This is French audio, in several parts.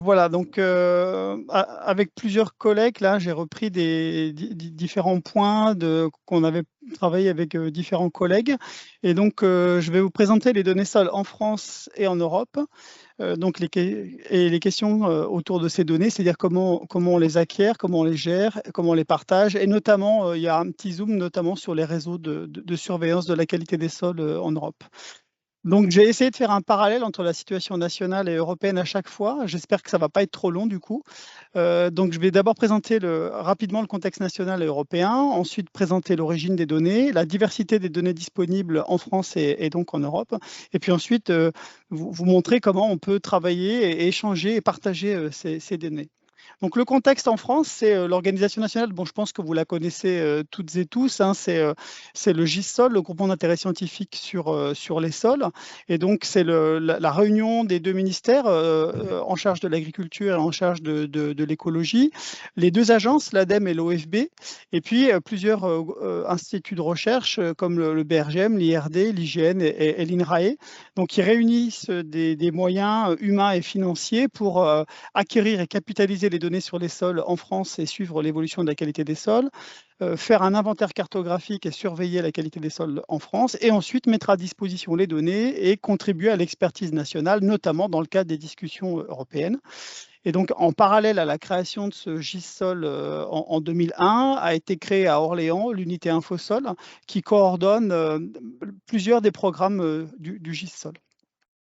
Voilà, donc avec plusieurs collègues, là, j'ai repris différents points qu'on avait travaillé avec différents collègues. Et donc, je vais vous présenter les données sols en France et en Europe. Donc et les questions autour de ces données, c'est-à-dire comment on les acquiert, comment on les gère, comment on les partage. Et notamment, il y a un petit zoom notamment sur les réseaux de surveillance de la qualité des sols en Europe. Donc, j'ai essayé de faire un parallèle entre la situation nationale et européenne à chaque fois. J'espère que ça ne va pas être trop long du coup. Donc, je vais d'abord présenter rapidement le contexte national et européen, ensuite présenter l'origine des données, la diversité des données disponibles en France et donc en Europe, et puis ensuite vous montrer comment on peut travailler et échanger et partager ces données. Donc le contexte en France, c'est l'organisation nationale. Bon, je pense que vous la connaissez toutes et tous, hein, c'est le GISSOL, le groupement d'intérêt scientifique sur les sols. Et donc c'est la réunion des deux ministères en charge de l'agriculture et en charge de l'écologie, les deux agences, l'ADEME et l'OFB, et puis plusieurs instituts de recherche comme le BRGM, l'IRD, l'IGN et l'INRAE, donc qui réunissent des moyens humains et financiers pour acquérir et capitaliser les données sur les sols en France et suivre l'évolution de la qualité des sols, faire un inventaire cartographique et surveiller la qualité des sols en France, et ensuite mettre à disposition les données et contribuer à l'expertise nationale, notamment dans le cadre des discussions européennes. Et donc, en parallèle à la création de ce GISSOL en 2001, a été créée à Orléans l'unité InfoSol qui coordonne plusieurs des programmes du GISSOL.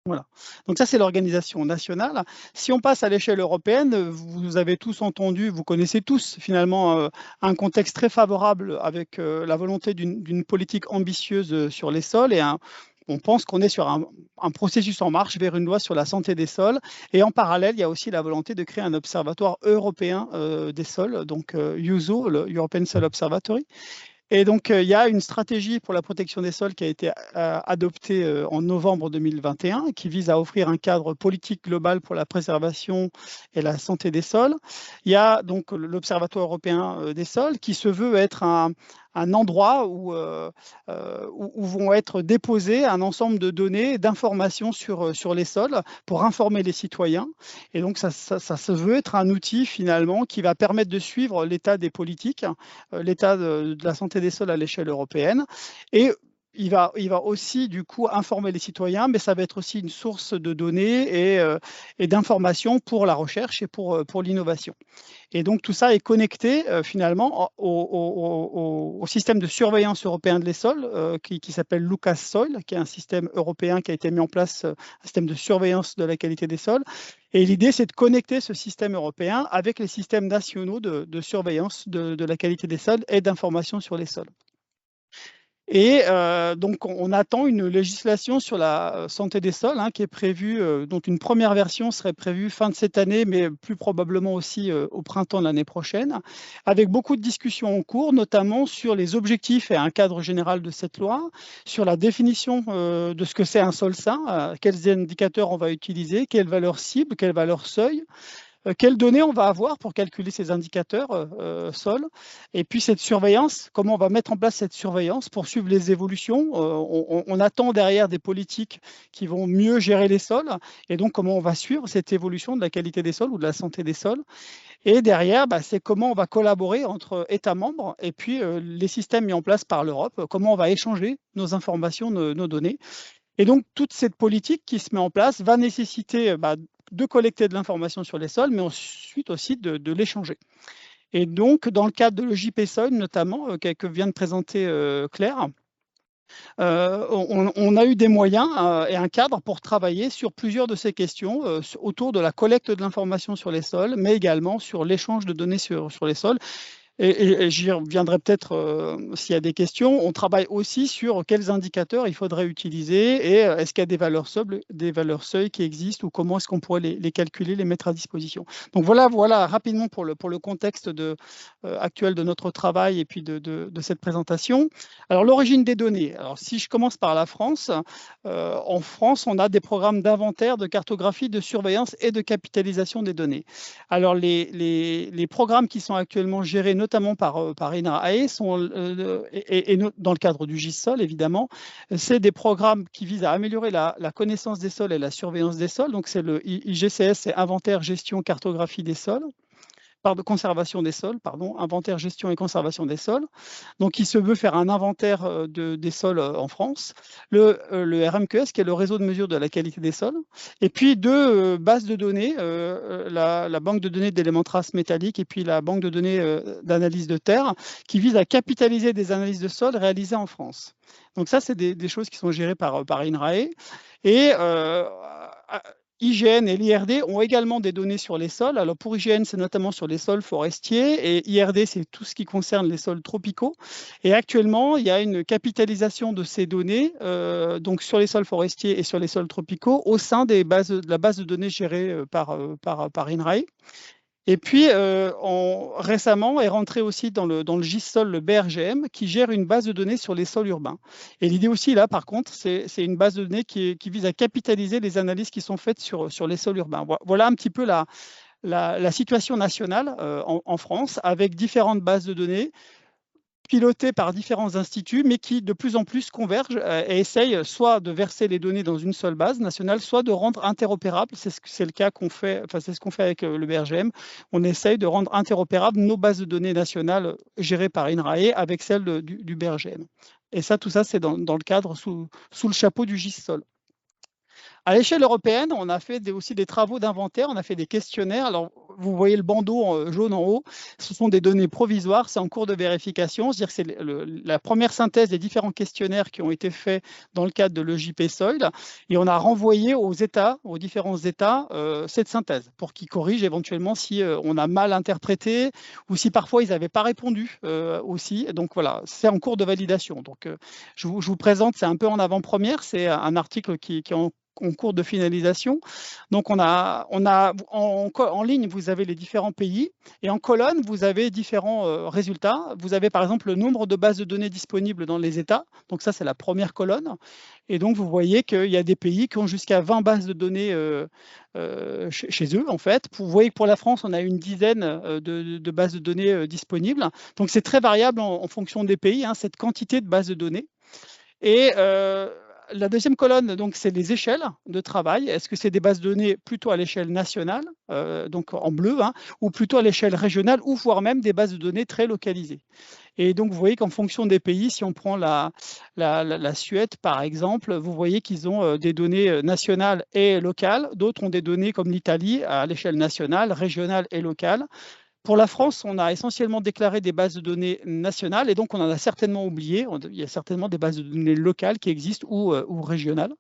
Voilà. Donc ça, c'est l'organisation nationale. Si on passe à l'échelle européenne, vous avez tous entendu, vous connaissez tous finalement un contexte très favorable avec la volonté d'une politique ambitieuse sur les sols et on pense qu'on est sur un processus en marche vers une loi sur la santé des sols. Et en parallèle, il y a aussi la volonté de créer un observatoire européen des sols, donc USO, le European Soil Observatory. Et donc, il y a une stratégie pour la protection des sols qui a été adoptée en novembre 2021, qui vise à offrir un cadre politique global pour la préservation et la santé des sols. Il y a donc l'Observatoire européen des sols qui se veut être un endroit où vont être déposées un ensemble de données, d'informations sur les sols pour informer les citoyens. Et donc, ça se veut être un outil finalement qui va permettre de suivre l'état des politiques, l'état de la santé des sols à l'échelle européenne. Et il va aussi du coup informer les citoyens, mais ça va être aussi une source de données et d'informations pour la recherche et pour l'innovation. Et donc tout ça est connecté finalement au système de surveillance européen des sols qui s'appelle Lucas Soil, qui est un système européen qui a été mis en place, un système de surveillance de la qualité des sols. Et l'idée, c'est de connecter ce système européen avec les systèmes nationaux de surveillance de la qualité des sols et d'information sur les sols. Et donc, on attend une législation sur la santé des sols qui est prévue, dont une première version serait prévue fin de cette année, mais plus probablement aussi au printemps de l'année prochaine, avec beaucoup de discussions en cours, notamment sur les objectifs et un cadre général de cette loi, sur la définition de ce que c'est un sol sain, quels indicateurs on va utiliser, quelles valeurs cibles, quelles valeurs seuil. Quelles données on va avoir pour calculer ces indicateurs sol, et puis cette surveillance, comment on va mettre en place cette surveillance pour suivre les évolutions. On attend derrière des politiques qui vont mieux gérer les sols, et donc comment on va suivre cette évolution de la qualité des sols ou de la santé des sols. Et derrière, c'est comment on va collaborer entre États membres et puis les systèmes mis en place par l'Europe, comment on va échanger nos informations, nos données. Et donc, toute cette politique qui se met en place va nécessiter de collecter de l'information sur les sols, mais ensuite aussi de l'échanger. Et donc, dans le cadre de l'EJP-Soil, notamment, que vient de présenter Claire, on a eu des moyens et un cadre pour travailler sur plusieurs de ces questions autour de la collecte de l'information sur les sols, mais également sur l'échange de données sur les sols. Et j'y reviendrai peut-être s'il y a des questions. On travaille aussi sur quels indicateurs il faudrait utiliser et est-ce qu'il y a des valeurs seuil qui existent ou comment est-ce qu'on pourrait les calculer, les mettre à disposition. Donc voilà rapidement pour le contexte actuel de notre travail et puis de cette présentation. Alors l'origine des données. Alors si je commence par la France, en France, on a des programmes d'inventaire, de cartographie, de surveillance et de capitalisation des données. Alors les programmes qui sont actuellement gérés, notamment notamment par INRAE, dans le cadre du GIS-Sol, évidemment, c'est des programmes qui visent à améliorer la connaissance des sols et la surveillance des sols. Donc, c'est le IGCS, c'est Inventaire, Gestion, Cartographie des sols. Conservation des sols, inventaire, gestion et conservation des sols. Donc, il se veut faire un inventaire des sols en France, le RMQS, qui est le réseau de mesure de la qualité des sols, et puis deux bases de données, la banque de données d'éléments traces métalliques et puis la banque de données d'analyse de terre, qui visent à capitaliser des analyses de sols réalisées en France. Donc ça, c'est des choses qui sont gérées par INRAE. Et IGN et l'IRD ont également des données sur les sols. Alors pour IGN, c'est notamment sur les sols forestiers et IRD, c'est tout ce qui concerne les sols tropicaux. Et actuellement, il y a une capitalisation de ces données donc sur les sols forestiers et sur les sols tropicaux au sein de la base de données gérée par INRAE. Et puis, récemment, est rentré aussi dans le GIS-Sol le BRGM, qui gère une base de données sur les sols urbains. Et l'idée aussi, là, par contre, c'est une base de données qui vise à capitaliser les analyses qui sont faites sur les sols urbains. Voilà un petit peu la situation nationale en France, avec différentes bases de données pilotées par différents instituts, mais qui de plus en plus convergent et essayent soit de verser les données dans une seule base nationale, soit de rendre interopérables. C'est le cas qu'on fait, c'est ce qu'on fait avec le BRGM. On essaye de rendre interopérables nos bases de données nationales gérées par INRAE avec celles du BRGM. Et ça, tout ça, c'est dans le cadre, sous le chapeau du GIS-Sol. À l'échelle européenne, on a fait aussi des travaux d'inventaire, on a fait des questionnaires. Alors, vous voyez le bandeau jaune en haut, ce sont des données provisoires, c'est en cours de vérification. C'est-à-dire que c'est la première synthèse des différents questionnaires qui ont été faits dans le cadre de l'EJP Soil. Et on a renvoyé aux différents États, cette synthèse pour qu'ils corrigent éventuellement si on a mal interprété ou si parfois ils n'avaient pas répondu aussi. Donc voilà, c'est en cours de validation. Donc je vous présente, c'est un peu en avant-première, c'est un article qui est en cours de finalisation. Donc, en ligne, vous avez les différents pays et en colonne, vous avez différents résultats. Vous avez par exemple le nombre de bases de données disponibles dans les États. Donc, ça, c'est la première colonne. Et donc, vous voyez qu'il y a des pays qui ont jusqu'à 20 bases de données chez eux, en fait. Vous voyez que pour la France, on a une dizaine de bases de données disponibles. Donc, c'est très variable en fonction des pays, cette quantité de bases de données. Et la deuxième colonne, donc, c'est les échelles de travail. Est-ce que c'est des bases de données plutôt à l'échelle nationale, donc en bleu, ou plutôt à l'échelle régionale, ou voire même des bases de données très localisées. Et donc, vous voyez qu'en fonction des pays, si on prend la Suède, par exemple, vous voyez qu'ils ont des données nationales et locales. D'autres ont des données comme l'Italie à l'échelle nationale, régionale et locale. Pour la France, on a essentiellement déclaré des bases de données nationales et donc on en a certainement oublié. Il y a certainement des bases de données locales qui existent ou régionales.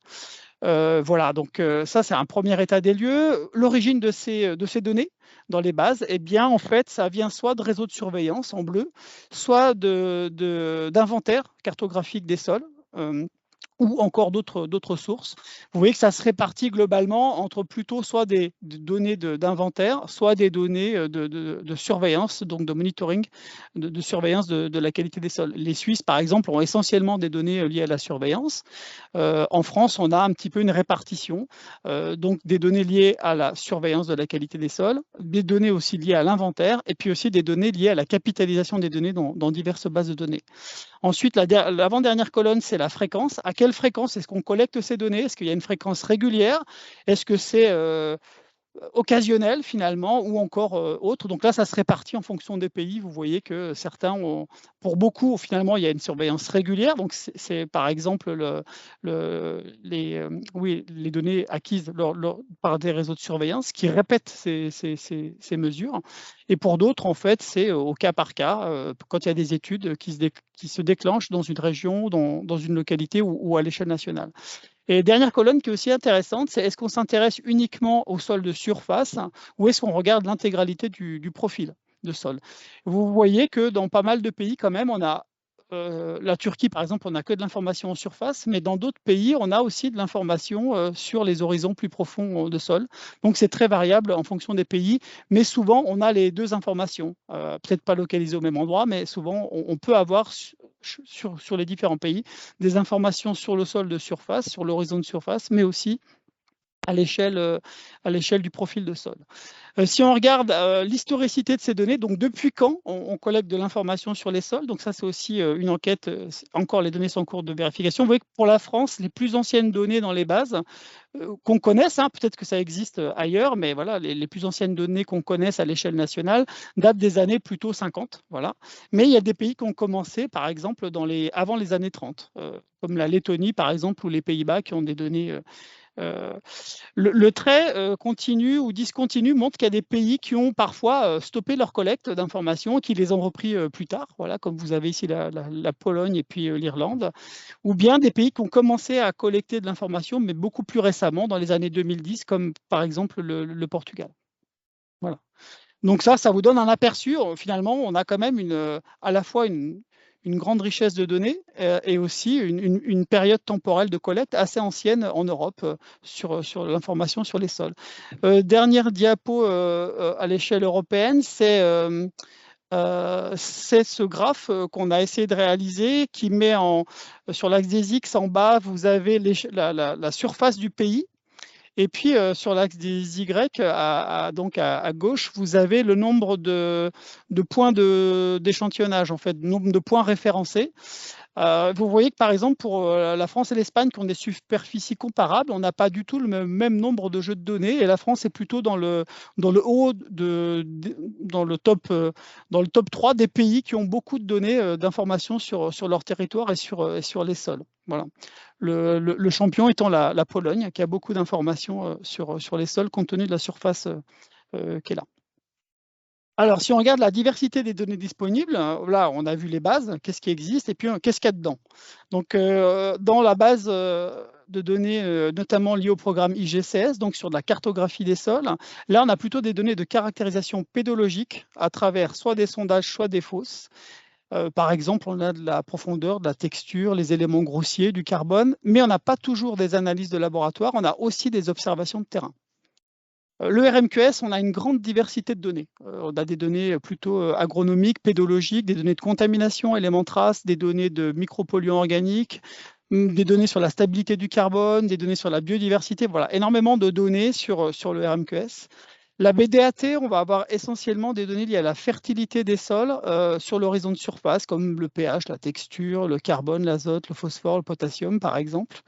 Voilà, donc ça, c'est un premier état des lieux. L'origine de ces données dans les bases, eh bien, en fait, ça vient soit de réseaux de surveillance en bleu, soit d'inventaire cartographique des sols. Ou encore d'autres sources. Vous voyez que ça se répartit globalement entre plutôt soit des données d'inventaire, soit des données de surveillance, donc de monitoring, de surveillance de la qualité des sols. Les Suisses, par exemple, ont essentiellement des données liées à la surveillance. En France, on a un petit peu une répartition, donc des données liées à la surveillance de la qualité des sols, des données aussi liées à l'inventaire, et puis aussi des données liées à la capitalisation des données dans diverses bases de données. Ensuite, l'avant-dernière colonne, c'est la fréquence. À quelle fréquence est-ce qu'on collecte ces données? Est-ce qu'il y a une fréquence régulière? Est-ce que c'est occasionnel finalement ou encore autre? Donc là, ça se répartit en fonction des pays. Vous voyez que certains ont, pour beaucoup, finalement, il y a une surveillance régulière. Donc c'est par exemple les données acquises par des réseaux de surveillance qui répètent ces mesures. Et pour d'autres, en fait, c'est au cas par cas, quand il y a des études qui se déclenchent dans une région, dans une localité ou à l'échelle nationale. Et dernière colonne qui est aussi intéressante, c'est est-ce qu'on s'intéresse uniquement au sol de surface ou est-ce qu'on regarde l'intégralité du profil de sol? Vous voyez que dans pas mal de pays, quand même, on a la Turquie, par exemple, on n'a que de l'information en surface, mais dans d'autres pays, on a aussi de l'information sur les horizons plus profonds de sol. Donc, c'est très variable en fonction des pays, mais souvent, on a les deux informations. Peut-être pas localisées au même endroit, mais souvent, on peut avoir sur les différents pays des informations sur le sol de surface, sur l'horizon de surface, mais aussi à l'échelle du profil de sol. Si on regarde l'historicité de ces données, donc depuis quand on collecte de l'information sur les sols, donc ça c'est aussi une enquête, encore les données sont en cours de vérification. Vous voyez que pour la France, les plus anciennes données dans les bases, qu'on connaisse, hein, peut-être que ça existe ailleurs, mais voilà, les plus anciennes données qu'on connaisse à l'échelle nationale datent des années plutôt 50. Voilà. Mais il y a des pays qui ont commencé, par exemple, avant les années 30, comme la Lettonie, par exemple, ou les Pays-Bas, qui ont des données. Le trait continu ou discontinu montre qu'il y a des pays qui ont parfois stoppé leur collecte d'informations, qui les ont repris plus tard, voilà, comme vous avez ici la Pologne et puis l'Irlande, ou bien des pays qui ont commencé à collecter de l'information, mais beaucoup plus récemment, dans les années 2010, comme par exemple le Portugal. Voilà. Donc ça vous donne un aperçu. Finalement, on a quand même à la fois une grande richesse de données et aussi une période temporelle de collecte assez ancienne en Europe sur l'information sur les sols. Dernière diapo à l'échelle européenne, c'est ce graphe qu'on a essayé de réaliser qui met sur l'axe des X en bas, vous avez la surface du pays. Et puis, sur l'axe des Y, donc à gauche, vous avez le nombre de points d'échantillonnage, en fait, nombre de points référencés. Vous voyez que, par exemple, pour la France et l'Espagne, qui ont des superficies comparables, on n'a pas du tout le même nombre de jeux de données, et la France est plutôt dans le haut, dans le top 3 des pays qui ont beaucoup de données d'informations sur leur territoire et sur les sols. Voilà. Le champion étant la Pologne, qui a beaucoup d'informations sur les sols, compte tenu de la surface qui est là. Alors, si on regarde la diversité des données disponibles, là, on a vu les bases, qu'est-ce qui existe, et puis qu'est-ce qu'il y a dedans. Donc, dans la base de données, notamment liées au programme IGCS, donc sur de la cartographie des sols, là, on a plutôt des données de caractérisation pédologique à travers soit des sondages, soit des fosses. Par exemple, on a de la profondeur, de la texture, les éléments grossiers, du carbone, mais on n'a pas toujours des analyses de laboratoire, on a aussi des observations de terrain. Le RMQS, on a une grande diversité de données. On a des données plutôt agronomiques, pédologiques, des données de contamination, éléments traces, des données de micropolluants organiques, des données sur la stabilité du carbone, des données sur la biodiversité. Voilà, énormément de données sur le RMQS. La BDAT, on va avoir essentiellement des données liées à la fertilité des sols sur l'horizon de surface, comme le pH, la texture, le carbone, l'azote, le phosphore, le potassium, par exemple.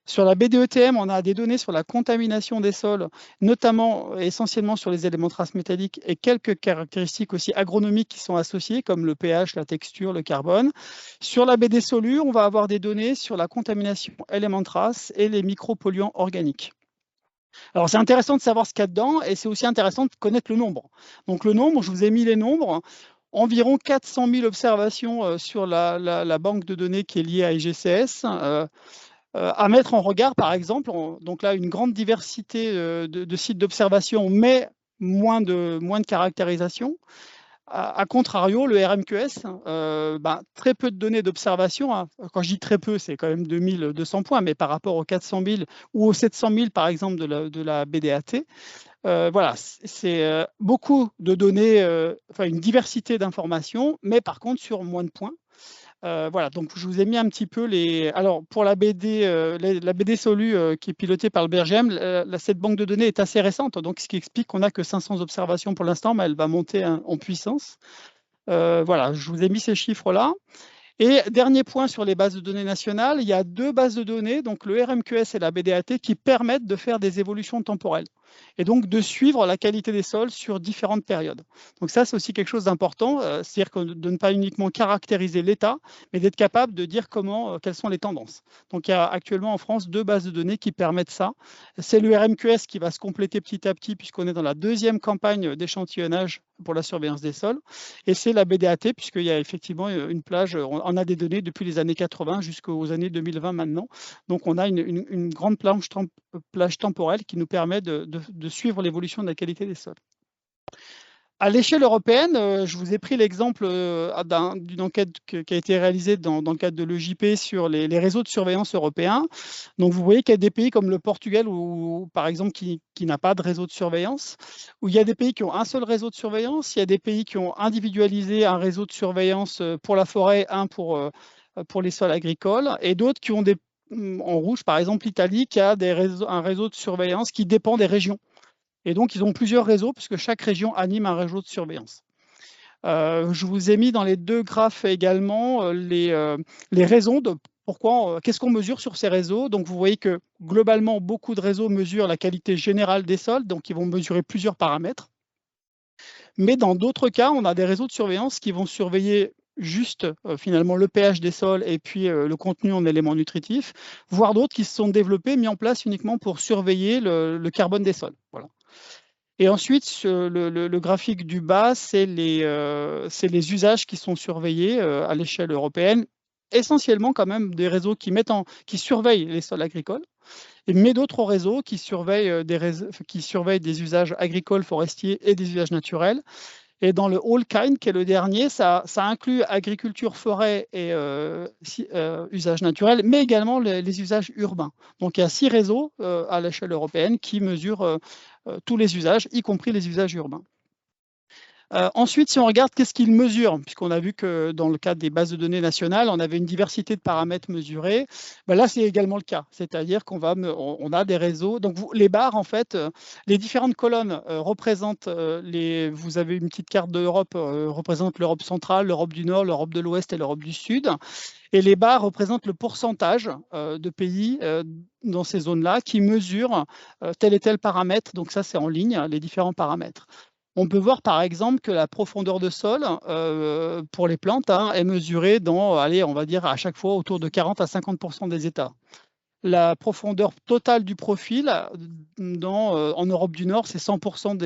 Sur la BDETM, on a des données sur la contamination des sols, notamment essentiellement sur les éléments traces métalliques et quelques caractéristiques aussi agronomiques qui sont associées, comme le pH, la texture, le carbone. Sur la BD Solu, on va avoir des données sur la contamination éléments traces et les micropolluants organiques. Alors, c'est intéressant de savoir ce qu'il y a dedans et c'est aussi intéressant de connaître le nombre. Donc, le nombre, je vous ai mis les nombres. Environ 400 000 observations sur la banque de données qui est liée à IGCS. À mettre en regard, par exemple, donc là, une grande diversité de sites d'observation, mais moins de caractérisation. À contrario, le RMQS, très peu de données d'observation. Hein. Quand je dis très peu, c'est quand même 2200 points, mais par rapport aux 400 000 ou aux 700 000, par exemple, de la BDAT, voilà, c'est beaucoup de données, une diversité d'informations, mais par contre sur moins de points. Voilà, donc je vous ai mis un petit peu les. Alors, pour la BD, la BD Solu qui est pilotée par le BRGM, cette banque de données est assez récente, donc ce qui explique qu'on n'a que 500 observations pour l'instant, mais elle va monter en puissance. Voilà, je vous ai mis ces chiffres-là. Et dernier point sur les bases de données nationales, il y a deux bases de données, donc le RMQS et la BDAT, qui permettent de faire des évolutions temporelles et donc de suivre la qualité des sols sur différentes périodes. Donc ça, c'est aussi quelque chose d'important, c'est-à-dire de ne pas uniquement caractériser l'état, mais d'être capable de dire quelles sont les tendances. Donc il y a actuellement en France deux bases de données qui permettent ça. C'est le RMQS qui va se compléter petit à petit puisqu'on est dans la deuxième campagne d'échantillonnage pour la surveillance des sols, et c'est la BDAT puisqu'il y a effectivement une plage, on a des données depuis les années 80 jusqu'aux années 2020 maintenant. Donc on a une grande plage temporelle qui nous permet de suivre l'évolution de la qualité des sols. À l'échelle européenne, je vous ai pris l'exemple d'une enquête qui a été réalisée dans le cadre de l'EJP sur les réseaux de surveillance européens. Donc, vous voyez qu'il y a des pays comme le Portugal, par exemple, qui n'a pas de réseau de surveillance, où il y a des pays qui ont un seul réseau de surveillance, il y a des pays qui ont individualisé un réseau de surveillance pour la forêt, un pour les sols agricoles, et d'autres qui ont en rouge, par exemple, l'Italie, qui a un réseau de surveillance qui dépend des régions. Et donc, ils ont plusieurs réseaux, puisque chaque région anime un réseau de surveillance. Je vous ai mis dans les deux graphes également les raisons de pourquoi, qu'est-ce qu'on mesure sur ces réseaux. Donc, vous voyez que globalement, beaucoup de réseaux mesurent la qualité générale des sols, donc ils vont mesurer plusieurs paramètres. Mais dans d'autres cas, on a des réseaux de surveillance qui vont surveiller juste finalement le pH des sols et puis le contenu en éléments nutritifs, voire d'autres qui se sont développés, mis en place uniquement pour surveiller le carbone des sols. Voilà. Et ensuite, le graphique du bas, c'est les usages qui sont surveillés à l'échelle européenne, essentiellement quand même des réseaux qui surveillent les sols agricoles, mais d'autres réseaux qui surveillent des usages agricoles, forestiers et des usages naturels. Et dans le All Kind, qui est le dernier, ça inclut agriculture, forêt et usages naturels, mais également les usages urbains. Donc il y a 6 réseaux à l'échelle européenne qui mesurent tous les usages, y compris les usages urbains. Ensuite, si on regarde qu'est-ce qu'ils mesurent, puisqu'on a vu que dans le cadre des bases de données nationales, on avait une diversité de paramètres mesurés, ben là, c'est également le cas. C'est-à-dire qu'on a des réseaux. Donc, les barres, en fait, les différentes colonnes représentent vous avez une petite carte de l'Europe, représente l'Europe centrale, l'Europe du Nord, l'Europe de l'Ouest et l'Europe du Sud. Et les barres représentent le pourcentage de pays dans ces zones-là qui mesurent tel et tel paramètre. Donc, ça, c'est en ligne, les différents paramètres. On peut voir par exemple que la profondeur de sol pour les plantes est mesurée dans, allez, on va dire à chaque fois autour de 40 à 50% des états. La profondeur totale du profil en Europe du Nord, c'est 100%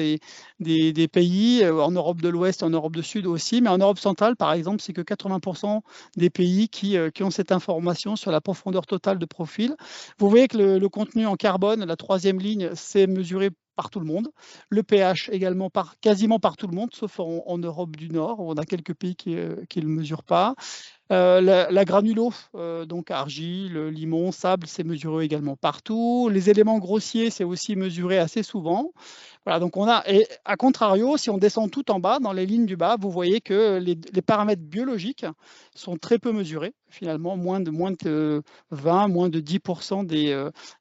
des pays, en Europe de l'Ouest, en Europe du Sud aussi, mais en Europe centrale, par exemple, c'est que 80% des pays qui ont cette information sur la profondeur totale de profil. Vous voyez que le contenu en carbone, la troisième ligne, c'est mesuré par tout le monde. Le pH également quasiment par tout le monde, sauf en Europe du Nord, où on a quelques pays qui ne le mesurent pas. La granulo, donc argile, limon, sable, c'est mesuré également partout. Les éléments grossiers, c'est aussi mesuré assez souvent. Voilà, donc et à contrario, si on descend tout en bas, dans les lignes du bas, vous voyez que les paramètres biologiques sont très peu mesurés, finalement, moins de 20, moins de 10%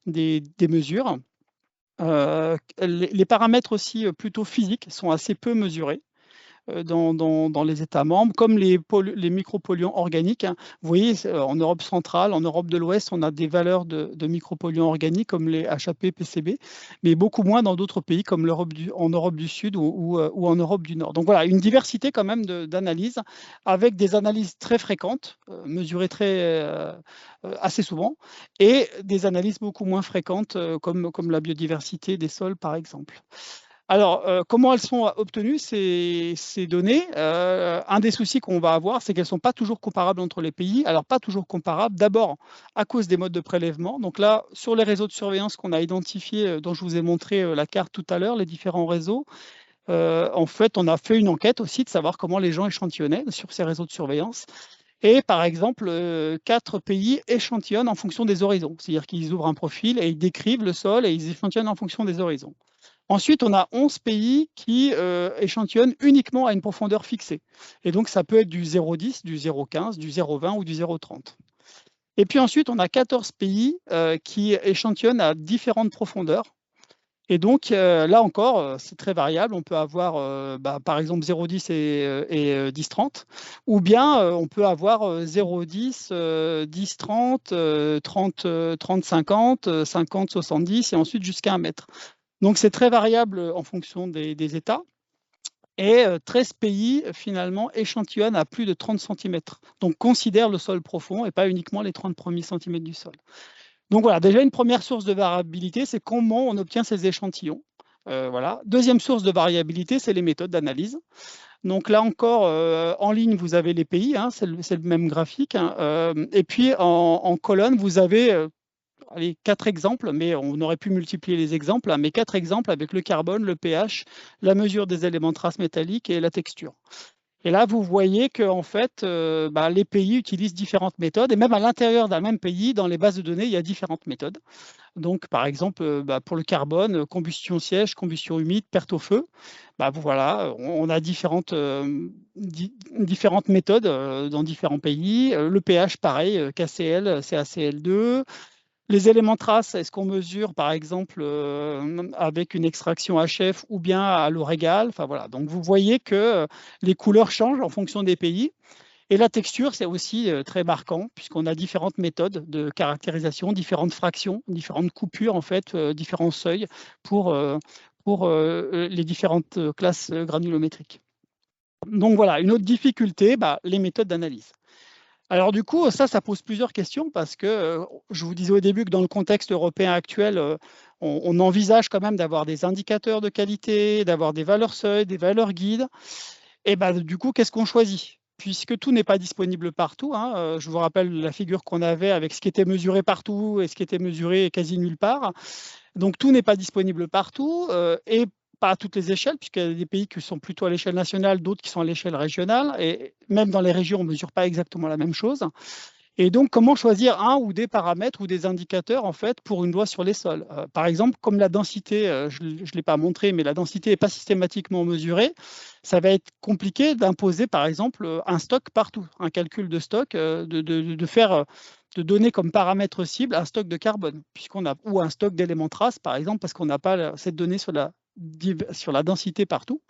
des mesures. Les paramètres aussi plutôt physiques sont assez peu mesurés dans les États membres, comme les micropolluants organiques. Vous voyez, en Europe centrale, en Europe de l'Ouest, on a des valeurs de micropolluants organiques comme les HAP, PCB, mais beaucoup moins dans d'autres pays comme en Europe du Sud ou en Europe du Nord. Donc voilà, une diversité quand même d'analyses, avec des analyses très fréquentes, mesurées assez souvent, et des analyses beaucoup moins fréquentes comme la biodiversité des sols, par exemple. Alors, comment elles sont obtenues, ces données? Un des soucis qu'on va avoir, c'est qu'elles ne sont pas toujours comparables entre les pays. Alors, pas toujours comparables, d'abord à cause des modes de prélèvement. Donc là, sur les réseaux de surveillance qu'on a identifiés, dont je vous ai montré la carte tout à l'heure, les différents réseaux, en fait, on a fait une enquête aussi de savoir comment les gens échantillonnaient sur ces réseaux de surveillance. Et par exemple, 4 pays échantillonnent en fonction des horizons. C'est-à-dire qu'ils ouvrent un profil et ils décrivent le sol et ils échantillonnent en fonction des horizons. Ensuite, on a 11 pays qui échantillonnent uniquement à une profondeur fixée. Et donc, ça peut être du 0,10, du 0,15, du 0,20 ou du 0,30. Et puis ensuite, on a 14 pays qui échantillonnent à différentes profondeurs. Et donc, là encore, c'est très variable. On peut avoir, par exemple, 0,10 et 10,30. Ou bien, on peut avoir 0,10, 10,30, 30, 50, 50, 70 et ensuite jusqu'à 1 mètre. Donc, c'est très variable en fonction des États. Et 13 pays, finalement, échantillonnent à plus de 30 cm. Donc, considèrent le sol profond et pas uniquement les 30 premiers centimètres du sol. Donc, voilà, déjà, une première source de variabilité, c'est comment on obtient ces échantillons. Voilà. Deuxième source de variabilité, c'est les méthodes d'analyse. Donc, là encore, en ligne, vous avez les pays, c'est le même graphique. Et puis, en colonne, vous avez... allez, 4 exemples, mais on aurait pu multiplier les exemples, mais 4 exemples avec le carbone, le pH, la mesure des éléments traces métalliques et la texture. Et là, vous voyez que en fait, les pays utilisent différentes méthodes, et même à l'intérieur d'un même pays, dans les bases de données, il y a différentes méthodes. Donc, par exemple, pour le carbone, combustion siège, combustion humide, perte au feu, voilà, on a différentes méthodes dans différents pays. Le pH, pareil, KCl, CaCl2. Les éléments traces, est-ce qu'on mesure, par exemple, avec une extraction HF ou bien à l'eau régale? Enfin, voilà. Donc, vous voyez que les couleurs changent en fonction des pays. Et la texture, c'est aussi très marquant, puisqu'on a différentes méthodes de caractérisation, différentes fractions, différentes coupures, en fait, différents seuils pour les différentes classes granulométriques. Donc voilà, une autre difficulté, les méthodes d'analyse. Alors du coup, ça pose plusieurs questions parce que je vous disais au début que dans le contexte européen actuel, on envisage quand même d'avoir des indicateurs de qualité, d'avoir des valeurs seuils, des valeurs guides. Et du coup, qu'est-ce qu'on choisit? Puisque tout n'est pas disponible partout, hein, je vous rappelle la figure qu'on avait avec ce qui était mesuré partout et ce qui était mesuré quasi nulle part. Donc tout n'est pas disponible partout et pas à toutes les échelles, puisqu'il y a des pays qui sont plutôt à l'échelle nationale, d'autres qui sont à l'échelle régionale, et même dans les régions, on ne mesure pas exactement la même chose. Et donc, comment choisir un ou des paramètres ou des indicateurs en fait pour une loi sur les sols? Par exemple, comme la densité, je ne l'ai pas montré, mais la densité n'est pas systématiquement mesurée, ça va être compliqué d'imposer, par exemple, un stock partout, un calcul de stock, de donner comme paramètre cible un stock de carbone, puisqu'on a, ou un stock d'éléments traces, par exemple, parce qu'on n'a pas cette donnée sur la densité partout.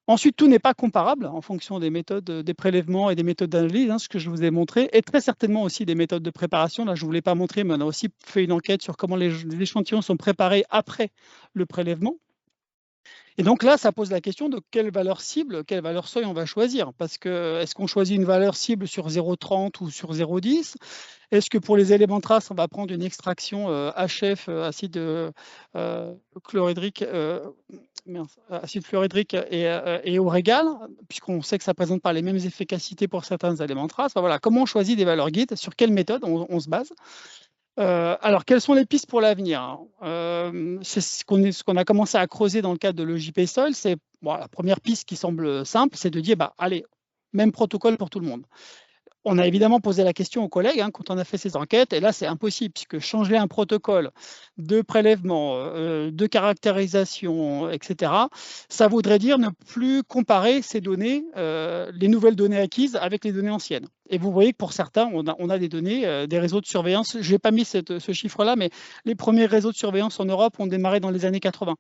Ensuite, tout n'est pas comparable en fonction des méthodes des prélèvements et des méthodes d'analyse, ce que je vous ai montré, et très certainement aussi des méthodes de préparation. Là, je ne vous l'ai pas montré, mais on a aussi fait une enquête sur comment les échantillons sont préparés après le prélèvement. Et donc là, ça pose la question de quelle valeur cible, quelle valeur seuil on va choisir. Parce que est-ce qu'on choisit une valeur cible sur 0,30 ou sur 0,10? Est-ce que pour les éléments traces, on va prendre une extraction HF, acide chlorhydrique, acide fluorhydrique et eau régale, puisqu'on sait que ça ne présente pas les mêmes efficacités pour certains éléments traces? Enfin, voilà, comment on choisit des valeurs guides? Sur quelle méthode on se base? Alors, quelles sont les pistes pour l'avenir? C'est ce qu'on a commencé à creuser dans le cadre de l'EJP Soil. C'est la première piste qui semble simple, c'est de dire, allez, même protocole pour tout le monde. On a évidemment posé la question aux collègues quand on a fait ces enquêtes, et là, c'est impossible, puisque changer un protocole de prélèvement, de caractérisation, etc., ça voudrait dire ne plus comparer ces données, les nouvelles données acquises avec les données anciennes. Et vous voyez que pour certains, on a des données, des réseaux de surveillance. Je n'ai pas mis ce chiffre-là, mais les premiers réseaux de surveillance en Europe ont démarré dans les années 80.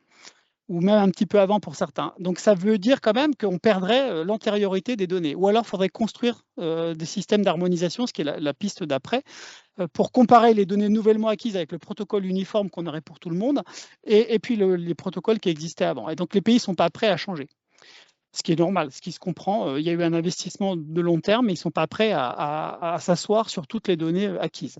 Ou même un petit peu avant pour certains. Donc ça veut dire quand même qu'on perdrait l'antériorité des données. Ou alors il faudrait construire des systèmes d'harmonisation, ce qui est la piste d'après, pour comparer les données nouvellement acquises avec le protocole uniforme qu'on aurait pour tout le monde, et puis les protocoles qui existaient avant. Et donc les pays ne sont pas prêts à changer. Ce qui est normal, ce qui se comprend. Il y a eu un investissement de long terme, mais ils ne sont pas prêts à s'asseoir sur toutes les données acquises.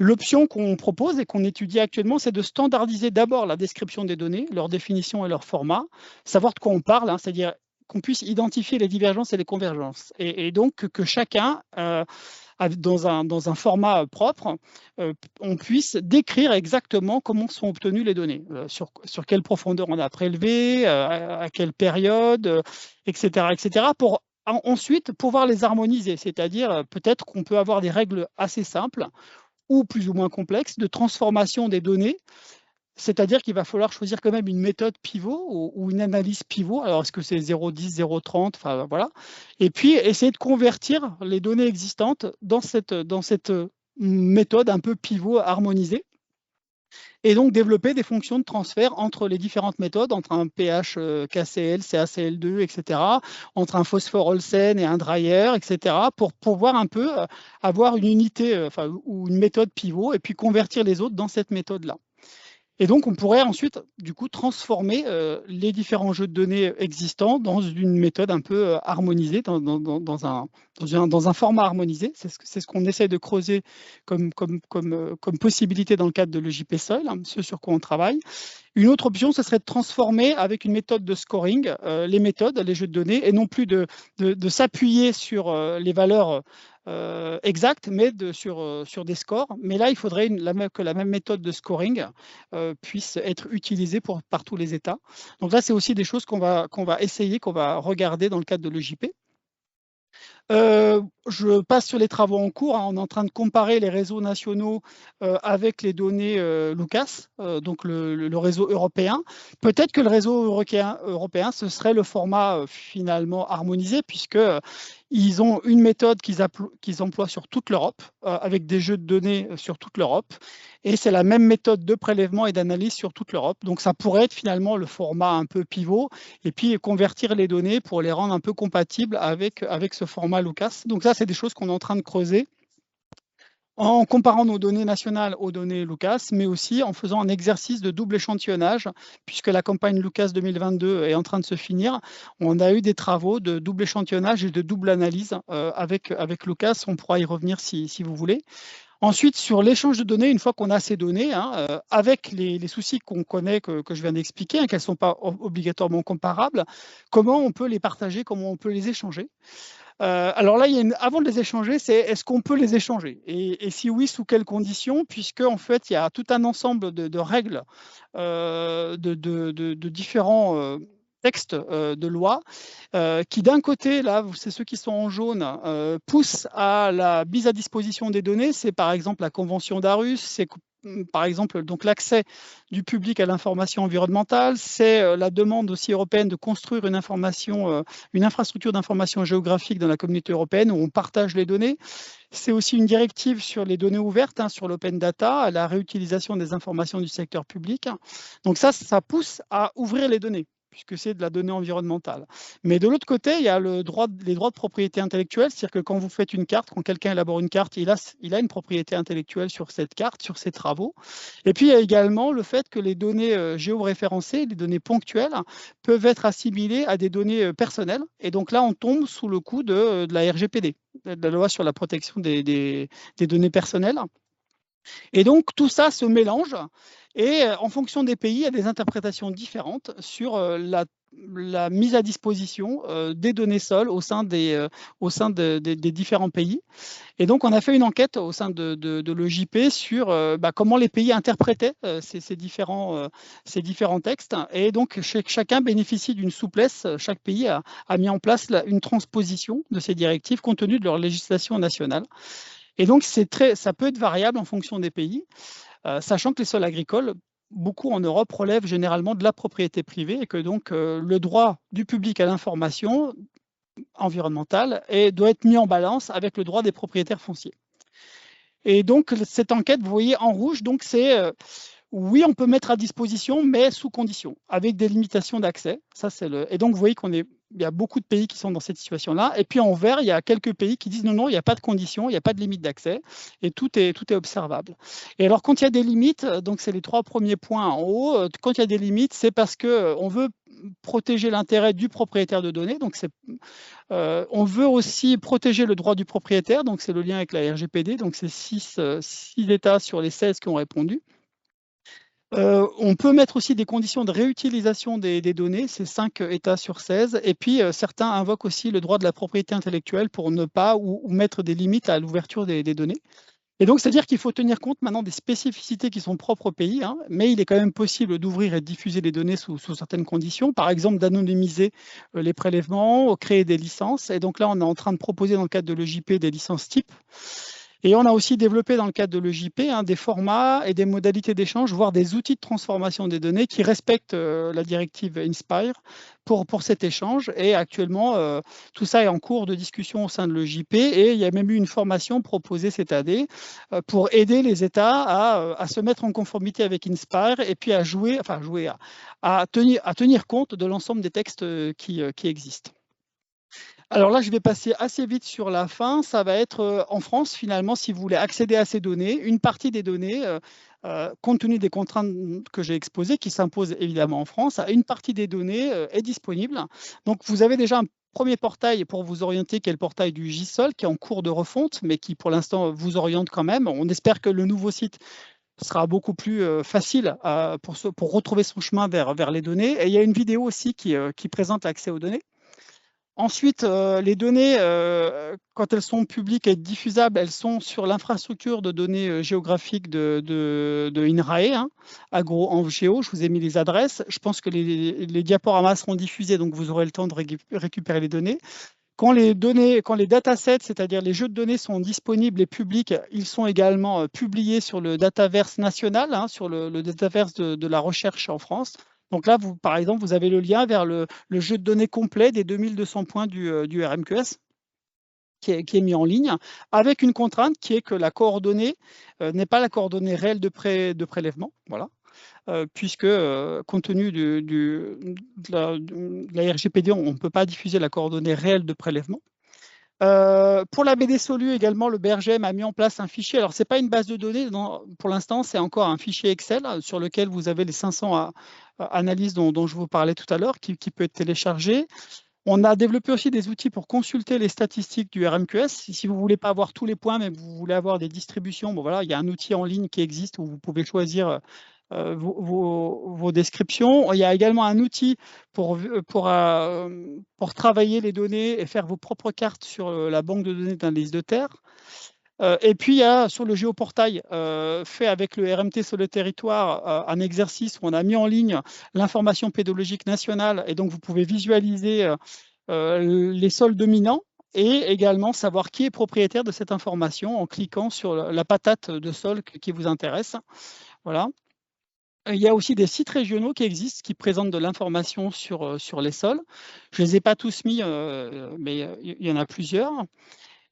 L'option qu'on propose et qu'on étudie actuellement, c'est de standardiser d'abord la description des données, leur définition et leur format, savoir de quoi on parle, c'est-à-dire qu'on puisse identifier les divergences et les convergences. Et donc que chacun, dans un format propre, on puisse décrire exactement comment sont obtenues les données, sur quelle profondeur on a prélevé, à quelle période, etc., pour ensuite pouvoir les harmoniser. C'est-à-dire peut-être qu'on peut avoir des règles assez simples ou plus ou moins complexes de transformation des données. C'est-à-dire qu'il va falloir choisir quand même une méthode pivot ou une analyse pivot. Alors, est-ce que c'est 0,10, 0,30? Enfin, voilà. Et puis, essayer de convertir les données existantes dans cette méthode un peu pivot harmonisée. Et donc, développer des fonctions de transfert entre les différentes méthodes, entre un pH KCl, CaCl2, etc., entre un phosphore Olsen et un dryer, etc., pour pouvoir un peu avoir une unité ou une méthode pivot et puis convertir les autres dans cette méthode-là. Et donc, on pourrait ensuite, du coup, transformer les différents jeux de données existants dans une méthode un peu harmonisée, dans un format harmonisé. C'est ce qu'on essaie de creuser comme possibilité dans le cadre de l'EJP Soil, ce sur quoi on travaille. Une autre option, ce serait de transformer avec une méthode de scoring les jeux de données, et non plus de s'appuyer sur les valeurs exactes, mais sur des scores. Mais là, il faudrait que la même méthode de scoring puisse être utilisée par tous les États. Donc là, c'est aussi des choses qu'on va essayer, qu'on va regarder dans le cadre de l'EJP. Je passe sur les travaux en cours, hein. On est en train de comparer les réseaux nationaux avec les données Lucas, donc le réseau européen. Peut-être que le réseau européen, ce serait le format finalement harmonisé, puisque ils ont une méthode qu'ils emploient sur toute l'Europe, avec des jeux de données sur toute l'Europe. Et c'est la même méthode de prélèvement et d'analyse sur toute l'Europe. Donc ça pourrait être finalement le format un peu pivot, et puis convertir les données pour les rendre un peu compatibles avec ce format Lucas. Donc ça, c'est des choses qu'on est en train de creuser en comparant nos données nationales aux données Lucas, mais aussi en faisant un exercice de double échantillonnage, puisque la campagne Lucas 2022 est en train de se finir. On a eu des travaux de double échantillonnage et de double analyse avec Lucas. On pourra y revenir si vous voulez. Ensuite, sur l'échange de données, une fois qu'on a ces données, avec les soucis qu'on connaît, que je viens d'expliquer, qu'elles ne sont pas obligatoirement comparables, comment on peut les partager, comment on peut les échanger. Alors là, avant de les échanger, c'est est-ce qu'on peut les échanger, et si oui, sous quelles conditions, puisque en fait, il y a tout un ensemble de règles, de différents textes de loi qui, d'un côté, là, c'est ceux qui sont en jaune, poussent à la mise à disposition des données. C'est par exemple la Convention d'Aarhus, c'est par exemple donc l'accès du public à l'information environnementale, c'est la demande aussi européenne de construire une infrastructure d'information géographique dans la communauté européenne où on partage les données. C'est aussi une directive sur les données ouvertes, sur l'open data, la réutilisation des informations du secteur public. Donc ça pousse à ouvrir les données, puisque c'est de la donnée environnementale. Mais de l'autre côté, il y a les droits de propriété intellectuelle, c'est-à-dire que quand vous faites une carte, quand quelqu'un élabore une carte, il a une propriété intellectuelle sur cette carte, sur ses travaux. Et puis, il y a également le fait que les données géoréférencées, les données ponctuelles, peuvent être assimilées à des données personnelles. Et donc là, on tombe sous le coup de la RGPD, de la loi sur la protection des données personnelles. Et donc, tout ça se mélange et en fonction des pays, il y a des interprétations différentes sur la mise à disposition des données sol au sein des différents pays. Et donc, on a fait une enquête au sein de l'EJP sur comment les pays interprétaient ces différents textes. Et donc, chacun bénéficie d'une souplesse. Chaque pays a mis en place une transposition de ces directives compte tenu de leur législation nationale. Et donc, ça peut être variable en fonction des pays, sachant que les sols agricoles, beaucoup en Europe, relèvent généralement de la propriété privée et que donc le droit du public à l'information environnementale doit être mis en balance avec le droit des propriétaires fonciers. Et donc, cette enquête, vous voyez en rouge, donc c'est oui, on peut mettre à disposition, mais sous condition, avec des limitations d'accès. Et donc, vous voyez il y a beaucoup de pays qui sont dans cette situation-là. Et puis en vert, il y a quelques pays qui disent non, il n'y a pas de conditions, il n'y a pas de limite d'accès, et tout est observable. Et alors, quand il y a des limites, donc c'est les 3 premiers points en haut, quand il y a des limites, c'est parce qu'on veut protéger l'intérêt du propriétaire de données. Donc, on veut aussi protéger le droit du propriétaire, donc c'est le lien avec la RGPD, donc c'est 6 États sur les 16 qui ont répondu. On peut mettre aussi des conditions de réutilisation des données, c'est 5 États sur 16, et puis certains invoquent aussi le droit de la propriété intellectuelle pour ne pas ou mettre des limites à l'ouverture des données. Et donc, c'est-à-dire qu'il faut tenir compte maintenant des spécificités qui sont propres au pays, mais il est quand même possible d'ouvrir et de diffuser les données sous certaines conditions, par exemple d'anonymiser les prélèvements, créer des licences. Et donc là, on est en train de proposer dans le cadre de l'EJP des licences types. Et on a aussi développé dans le cadre de l'EJP des formats et des modalités d'échange, voire des outils de transformation des données qui respectent la directive INSPIRE pour cet échange. Et actuellement, tout ça est en cours de discussion au sein de l'EJP et il y a même eu une formation proposée cette année pour aider les États à se mettre en conformité avec INSPIRE et puis à tenir compte de l'ensemble des textes qui existent. Alors là, je vais passer assez vite sur la fin. Ça va être en France, finalement, si vous voulez accéder à ces données, une partie des données, compte tenu des contraintes que j'ai exposées, qui s'imposent évidemment en France, une partie des données est disponible. Donc, vous avez déjà un premier portail pour vous orienter, qui est le portail du GISOL, qui est en cours de refonte, mais qui pour l'instant vous oriente quand même. On espère que le nouveau site sera beaucoup plus facile pour retrouver son chemin vers les données. Et il y a une vidéo aussi qui présente l'accès aux données. Ensuite, les données, quand elles sont publiques et diffusables, elles sont sur l'infrastructure de données géographiques de INRAE, AgroEnvGeo. Je vous ai mis les adresses. Je pense que les diaporamas seront diffusés, donc vous aurez le temps de récupérer les données. Quand les datasets, c'est-à-dire les jeux de données sont disponibles et publics, ils sont également publiés sur le Dataverse national, hein, sur le Dataverse de la recherche en France. Donc là, par exemple, vous avez le lien vers le jeu de données complet des 2200 points du RMQS qui est mis en ligne, avec une contrainte qui est que la coordonnée n'est pas la coordonnée réelle de prélèvement. Voilà. Puisque, compte tenu de la RGPD, on ne peut pas diffuser la coordonnée réelle de prélèvement. Pour la BD Solu également, le BRGM a mis en place un fichier. Alors, ce n'est pas une base de données, pour l'instant, c'est encore un fichier Excel sur lequel vous avez les 500 analyses dont je vous parlais tout à l'heure, qui peut être téléchargé. On a développé aussi des outils pour consulter les statistiques du RMQS. Si vous ne voulez pas avoir tous les points, mais vous voulez avoir des distributions, bon, voilà, il y a un outil en ligne qui existe où vous pouvez choisir vos descriptions. Il y a également un outil pour travailler les données et faire vos propres cartes sur la banque de données d'analyse de terre. Et puis, il y a sur le géoportail fait avec le RMT sur le territoire un exercice où on a mis en ligne l'information pédologique nationale et donc vous pouvez visualiser les sols dominants et également savoir qui est propriétaire de cette information en cliquant sur la patate de sol qui vous intéresse. Voilà. Il y a aussi des sites régionaux qui existent, qui présentent de l'information sur les sols. Je ne les ai pas tous mis, mais il y en a plusieurs.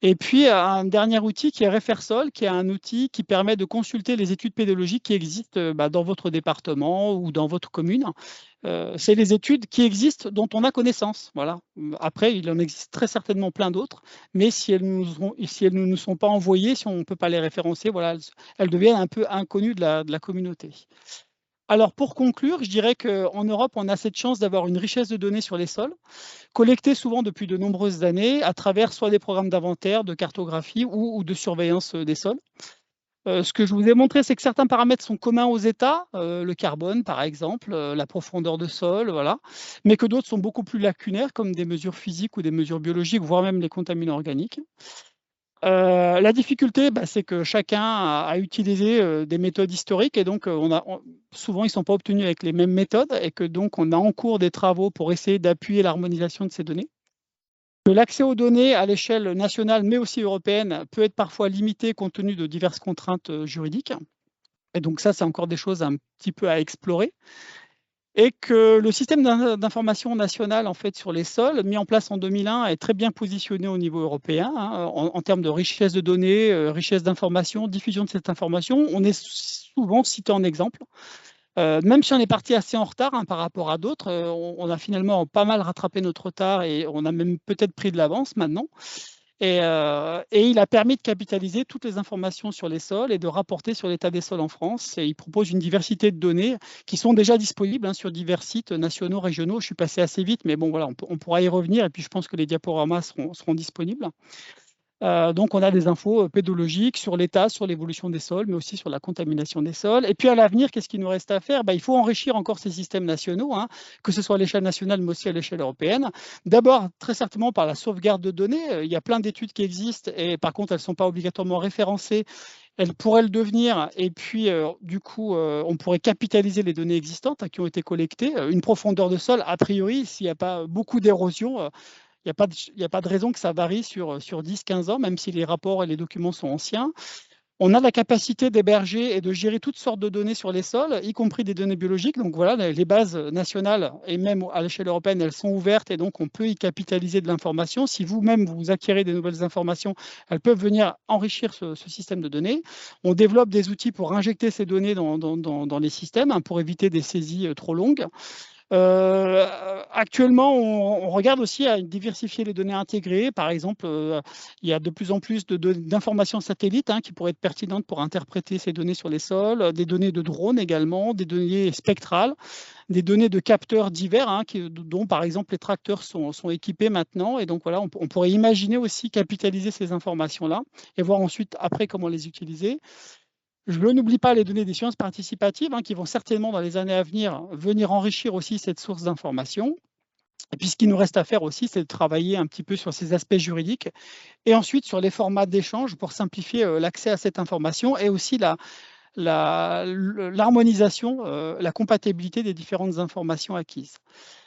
Et puis, un dernier outil qui est Refersol, qui est un outil qui permet de consulter les études pédologiques qui existent dans votre département ou dans votre commune. C'est les études qui existent, dont on a connaissance. Voilà. Après, il en existe très certainement plein d'autres, mais si elles ne nous sont pas envoyées, si on ne peut pas les référencer, voilà, elles deviennent un peu inconnues de la communauté. Alors, pour conclure, je dirais qu'en Europe, on a cette chance d'avoir une richesse de données sur les sols, collectées souvent depuis de nombreuses années à travers soit des programmes d'inventaire, de cartographie ou de surveillance des sols. Ce que je vous ai montré, c'est que certains paramètres sont communs aux États, le carbone par exemple, la profondeur de sol, voilà, mais que d'autres sont beaucoup plus lacunaires, comme des mesures physiques ou des mesures biologiques, voire même les contaminants organiques. La difficulté, c'est que chacun a utilisé des méthodes historiques et donc souvent ils ne sont pas obtenus avec les mêmes méthodes et que donc on a en cours des travaux pour essayer d'appuyer l'harmonisation de ces données. Que l'accès aux données à l'échelle nationale mais aussi européenne peut être parfois limité compte tenu de diverses contraintes juridiques. Et donc ça, c'est encore des choses un petit peu à explorer. Et que le système d'information nationale en fait, sur les sols, mis en place en 2001, est très bien positionné au niveau européen, hein, en termes de richesse de données, richesse d'informations, diffusion de cette information. On est souvent cité en exemple. Même si on est parti assez en retard par rapport à d'autres, on a finalement pas mal rattrapé notre retard et on a même peut-être pris de l'avance maintenant. Et il a permis de capitaliser toutes les informations sur les sols et de rapporter sur l'état des sols en France. Et il propose une diversité de données qui sont déjà disponibles sur divers sites nationaux, régionaux. Je suis passé assez vite, mais bon, voilà, on pourra y revenir. Et puis, je pense que les diaporamas seront disponibles. Donc, on a des infos pédologiques sur l'état, sur l'évolution des sols, mais aussi sur la contamination des sols. Et puis, à l'avenir, qu'est-ce qu'il nous reste à faire? Il faut enrichir encore ces systèmes nationaux, hein, que ce soit à l'échelle nationale, mais aussi à l'échelle européenne. D'abord, très certainement par la sauvegarde de données. Il y a plein d'études qui existent et par contre, elles ne sont pas obligatoirement référencées. Elles pourraient le devenir et puis, du coup, on pourrait capitaliser les données existantes qui ont été collectées. Une profondeur de sol, a priori, s'il n'y a pas beaucoup d'érosion, il n'y a pas de raison que ça varie sur 10-15 ans, même si les rapports et les documents sont anciens. On a la capacité d'héberger et de gérer toutes sortes de données sur les sols, y compris des données biologiques. Donc voilà, les bases nationales et même à l'échelle européenne, elles sont ouvertes et donc on peut y capitaliser de l'information. Si vous-même vous acquérez des nouvelles informations, elles peuvent venir enrichir ce système de données. On développe des outils pour injecter ces données dans les systèmes pour éviter des saisies trop longues. Actuellement, on regarde aussi à diversifier les données intégrées. Par exemple, il y a de plus en plus d'informations satellites qui pourraient être pertinentes pour interpréter ces données sur les sols, des données de drones également, des données spectrales, des données de capteurs divers, dont par exemple les tracteurs sont équipés maintenant. Et donc voilà, on pourrait imaginer aussi capitaliser ces informations-là et voir ensuite après comment les utiliser. Je n'oublie pas les données des sciences participatives qui vont certainement dans les années à venir enrichir aussi cette source d'information. Et puis ce qui nous reste à faire aussi, c'est de travailler un petit peu sur ces aspects juridiques et ensuite sur les formats d'échange pour simplifier l'accès à cette information et aussi l'harmonisation, la compatibilité des différentes informations acquises.